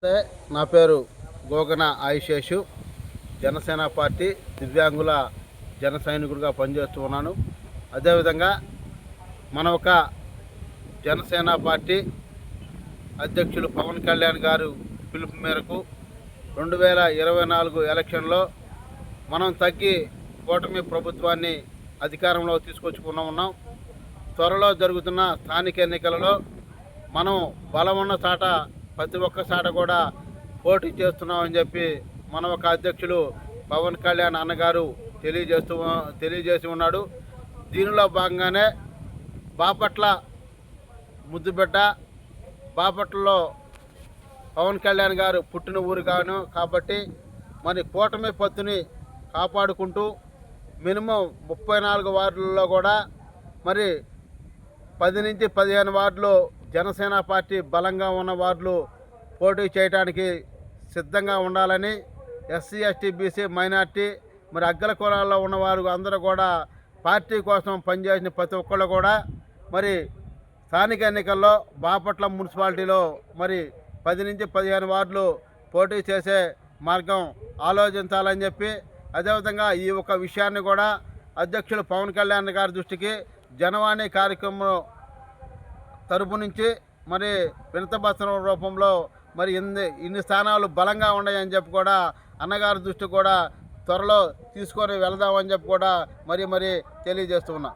నా పేరు గోగన ఆయుషేషు. జనసేన పార్టీ దివ్యాంగుల జన సైనికుడిగా పనిచేస్తూ ఉన్నాను. అదేవిధంగా మన ఒక జనసేన పార్టీ అధ్యక్షులు పవన్ కళ్యాణ్ గారు పిలుపు మేరకు 2024 ఎలక్షన్లో మనం తగ్గి కూటమి ప్రభుత్వాన్ని అధికారంలో తీసుకొచ్చుకున్నాం. త్వరలో జరుగుతున్న స్థానిక ఎన్నికలలో మనం బలమున్న చాట ప్రతి ఒక్క చాట కూడా పోటీ చేస్తున్నామని చెప్పి మన ఒక అధ్యక్షులు పవన్ కళ్యాణ్ అన్నగారు తెలియజేసి ఉన్నాడు. దీనిలో భాగంగానే బాపట్ల ముద్దుబిడ్డ, బాపట్లలో పవన్ కళ్యాణ్ గారు పుట్టిన ఊరు కాను కాబట్టి మరి కూటమి పత్తుని కాపాడుకుంటూ మినిమం 34 వార్డులలో కూడా మరి 10 నుంచి 15 వార్డులు జనసేన పార్టీ బలంగా ఉన్న వార్డులు పోటీ చేయడానికి సిద్ధంగా ఉండాలని ఎస్సీ, ఎస్టీ, బీసీ, మైనార్టీ మరి అగ్గల కులాల్లో ఉన్నవారు అందరూ కూడా పార్టీ కోసం పనిచేసిన ప్రతి ఒక్కళ్ళు కూడా మరి స్థానిక ఎన్నికల్లో బాపట్ల మున్సిపాలిటీలో మరి 10 నుంచి 15 వార్డులు పోటీ చేసే మార్గం ఆలోచించాలని చెప్పి, అదేవిధంగా ఈ ఒక విషయాన్ని కూడా అధ్యక్షులు పవన్ కళ్యాణ్ గారి దృష్టికి జనవాణి కార్యక్రమం తరపు నుంచి మరి వినతిపత్రం రూపంలో మరి ఇన్ని స్థానాలు బలంగా ఉన్నాయని చెప్పి కూడా అన్నగారి దృష్టి కూడా త్వరలో తీసుకొని వెళదామని చెప్పి కూడా మరి తెలియజేస్తూ ఉన్నా.